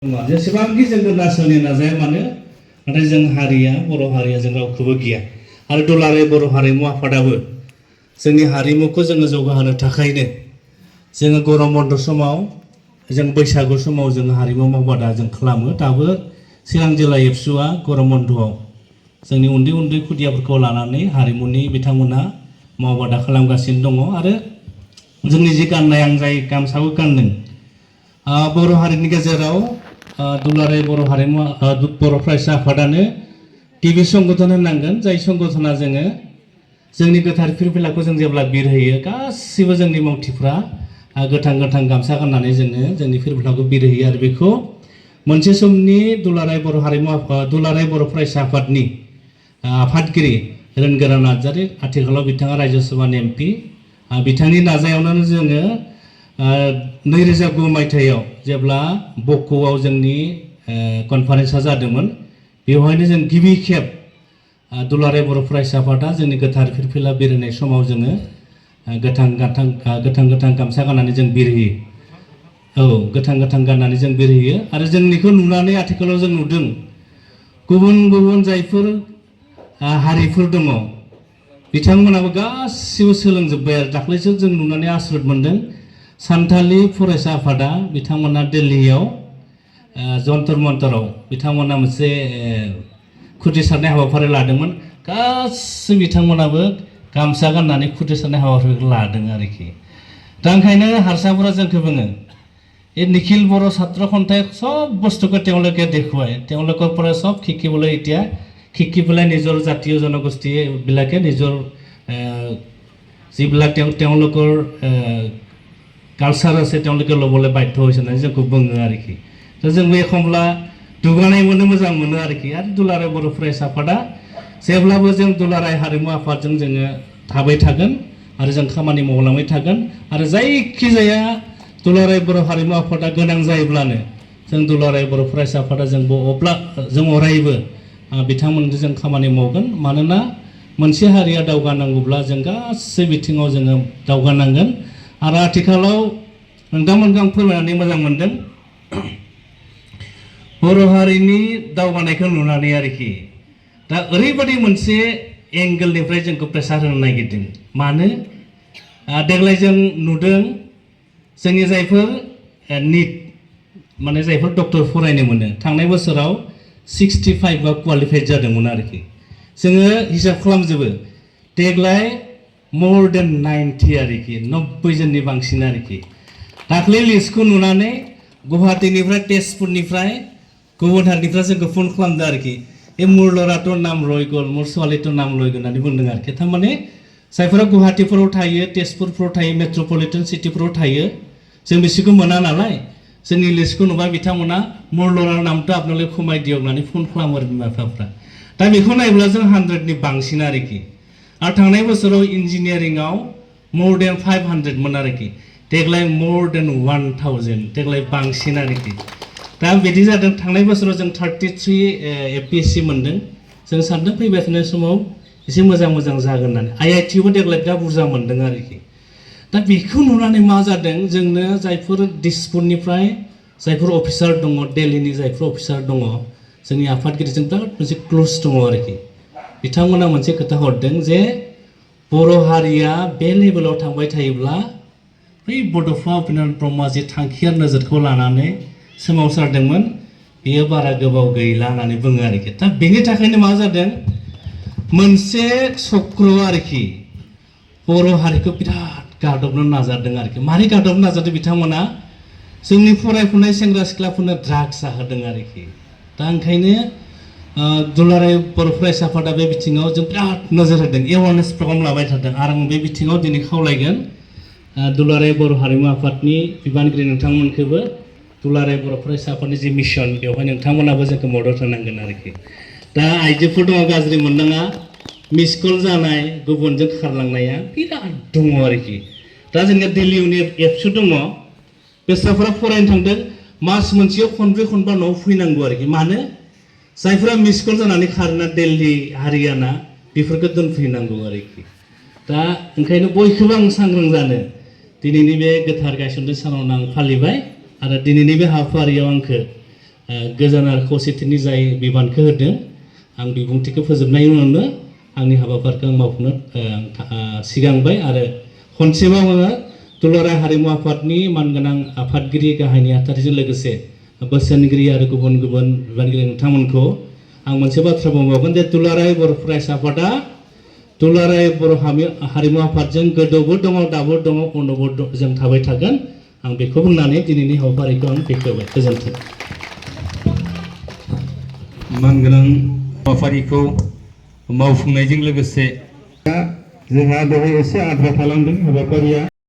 जेसेबांखि जों नासयनो नाजाया मानो नाथाय जों हारिया बर' हारिया जों रावखौबो गिया आरो दुलाराय बर' हारिमु आफादाबो जोंनि हारिमुखौ जोङो जौगाहोनो थाखायनो जोङो गरम बन्द समाव जों बैसागु समाव जों हारिमु मावबादा जों खालामो दाबो चिरां जिल्ला एबसुआ गरम बन्दआव जोंनि उन्दै उन्दै खुदियाफोरखौ लानानै हारिमुनि बिथांमोना मावबादा खालामगासिनो दङ आरो जोंनि जि गाननाय आं जाय गामसाबो गानदों बर' हारिनि गेजेराव दुलाराय बर' हारिमु बर' फरायसा आफादानो गिबि संगठन होननांगोन जाय संगठना जोङो जोंनि गोथार फिरफिलाखौ जों जेब्ला बिरहोयो गासिबो जोंनि मावथिफ्रा गोथां गोथां गामसा गाननानै जोङो जोंनि फिरफिलाखौ बिरहोयो आरो बेखौ मोनसे समनि दुलाराय बर' हारिमु दुलाराय बर' फरायसा आफादनि आफादगिरि रोनगोरा नार्जारी आथिखालाव बिथाङा रायजो सभानि एमपि बिथांनि नाजायावनो जोङो 2009 मायथाइयाव जेब्ला बक'आव जोंनि कनफारेन्सआ जादोंमोन बेवहायनो जों गिबि खेब दुलाराय बर' फरायसा आफादा जोंनि गोथार फिरफिला बिरहोनाय समाव जोङो गोथां गोथां गामसा गाननानै जों बिरहोयो गोथां गाननानै जों बिरहोयो आरो जोंनिखौ नुनानै आथिखालाव जों नुदों गुबुन गुबुन जायफोर हारिफोर दङ बिथांमोनाबो गासिबो सोलोंजोब्बाय आरो दाख्लैसो जों नुनानै आसरित मोनदों सानथालि फरायसा आफादा बिथांमोना दिल्लीयाव जन्तर मन्तराव बिथांमोना मोनसे खुदिसारनाय हाबाफारि लादोंमोन गासै बिथांमोनाबो गामसा गाननानै खुदिसारनाय हाबाफारिखौ लादों आरोखि दा ओंखायनो हारसाफोरा जोंखौ बुङो এই নিখিল বৰ ছাত্ৰ সন্থাই সব বস্তুকে তেওঁলোকে দেখুৱায় তেওঁলোকৰ পৰা সব শিকিবলৈ এতিয়া শিকি পেলাই নিজৰ জাতীয় জনগোষ্ঠীবিলাকে নিজৰ যিবিলাক তেওঁলোকৰ কালচাৰ আছে তেওঁলোকে ল'বলৈ বাধ্য হৈছে होननानै जोंखौ बुङो आरोखि दा जोंबो एखमब्ला दुगानाय मोनो मोजां मोनो आरोखि आरो दुलाराय बर' फरायसा आफादा जेब्लाबो जों दुलाराय हारिमु आफादजों जोङो थाबाय थागोन आरो जों खामानि मावलांबाय थागोन आरो जायखिजाया दुलाराय बर' हारिमु आफादा गोनां जायोब्लानो जों दुलाराय बर' फरायसा आफादा जों अरायबो बिथांमोनजों जों खामानि मावगोन मानोना मोनसे हारिया दावगानांगौब्ला जों गासै बिथिङाव जोङो दावगानांगोन आरो आथिखालाव नोंथांमोनखौ आं फोरमायनानै मोजां मोनदों बर' हारिनि दावगानायखौ नुनानै आरोखि दा ओरैबायदि मोनसे एंगेलनिफ्राय जोंखौ प्रेसार होनो नागिरदों मानो देग्लाय जों नुदों जोंनि जायफोर निट माने जायफोर डक्टर फरायनो मोनो थांनाय बोसोराव 65 बा क्वालिफाइड जादोंमोन आरोखि जोङो हिसाब खालामजोबो देग्लाय more than 90 आरोखि 90 जननि बांसिन आरोखि दाख्लै लिस्टखौ नुनानै गुवाहाटीनिफ्राय तेजपुरनिफ्राय गुबुन हारिनिफ्राय जोंखौ फन खालामदों आरोखि मोर लराथ' नाम रयगल मोर ছোৱালীथ' नाम रयगल होननानै बुंदों आरोखि थारमाने जायफोरा गुवाहाटीफोराव थायो तेजपुरफोराव थायो मेट्रपलिटन सिटिफोराव थायो जों बिसोरखौ मोना नालाय जोंनि लिस्टखौ नुबा बिथांमोना मोर लरा नामथ' आपनाले खमायदियो होननानै फन खालामो आरो बिमा बिफाफ्रा दा बेखौ नायोब्ला जों 100नि बांसिन आरोखि आरो थांनाय बोसोराव इन्जिनियारिंआव more than 500 मोन आरोखि देग्लाय more than 1000 देग्लाय बांसिन आरोखि दा बिदि जादों थांनाय बोसोराव जों 33 एपीएससी मोनदों जों सानदों फैबाय थानाय समाव एसे मोजां जागोन होननानै आईआईटीबो देग्लाय दा बुरजा मोनदों आरोखि दा बेखौ नुनानै मा जादों जोंनो जायफोर दिसपुरनिफ्राय जायफोर अफिसार दङ दिल्लीनि जायफोर अफिसार दङ जोंनि आफादगिरिजों बिराद मोनसे क्लोज दङ आरोखि बिथांमोना मोनसे खोथा हरदों जे बर' हारिया बे लेभेलाव थांबाय थायोब्ला बै बड'फा उपेन्द्र ब्रह्मआ जे थांखिया नोजोरखौ लानानै सोमावसारदोंमोन बेयो बारा गोबाव गैला होननानै बुङो आरोखि दा बेनि थाखायनो मा जादों मोनसे चक्र आरोखि बर' हारिखौ बिराद गादबनो नाजादों आरोखि मारै गादबनो नाजादों बिथांमोना जोंनि फरायफुनाय सेंग्रा सिख्लाफोरनो ड्राग्स जाहोदों आरोखि दा ओंखायनो दुलाराय बर' फरायसा आफादा बे बिथिङाव जों बिराद नोजोर होदों एवारनेस प्रग्राम लाबाय थादों आरो आं बे बिथिङाव दिनै खावलायगोन दुलाराय बर' हारिमु आफादनि बिबानगिरि नोंथांमोनखौबो दुलाराय बर' फरायसा आफादनि जि मिशन बेवहाय नोंथांमोनाबो जोंखौ मदद होनांगोन आरोखि दा आइजोफोर दङ गाज्रि मोननाङा मिस कल जानाय गुबुनजों खारलांनाया बिराद दङ आरोखि दा जोंनिया दिल्लीनि एबसु दङ बेस्राफोरा फरायनो थांदों मास मोनसेयाव खनब्रै खनबा न'आव फैनांगौ आरोखि मानो जायफोरा मिस कल जानानै खारोना दिल्ली हारियाना बेफोरखौ दोनफैनांगौ आरोखि दा ओंखायनो बयखौबो आं सांग्रां जानो दिनैनि बे गोथार गायसननाय सानाव आं फालिबाय आरो दिनैनि बे हाबाफारियाव आंखौ गोजोन आरो खौसेथिनि जाय बिबानखौ होदों आं बिबुंथिखौ फोजोबनायनि उनावनो आंनि हाबाफारिखौ आं मावफुंनो सिगांबाय आरो खनसेबाव आङो दुलाराय हारिमु आफादनि मानगोनां आफादगिरि गाहाय नेहाथारिजों लोगोसे बोसोनगिरि आरो गुबुन गुबुन बिबानगिरि नोंथांमोनखौ आं मोनसे बाथ्रा बुंबावगोन जे दुलाराय बर' फरायसा आफादा दुलाराय बर' हारिमु आफादजों गोदोबो दङ दाबो दङ उनावबो जों थाबाय थागोन आं बेखौ बुंनानै दिनैनि हाबाफारिखौ आं बेखेवबाय गोजोन्थों मानगोनां हाबाफारिखौ मावफुंनायजों लोगोसे जोंहा दहाय एसे आद्रा थालांदों हाबाफारिया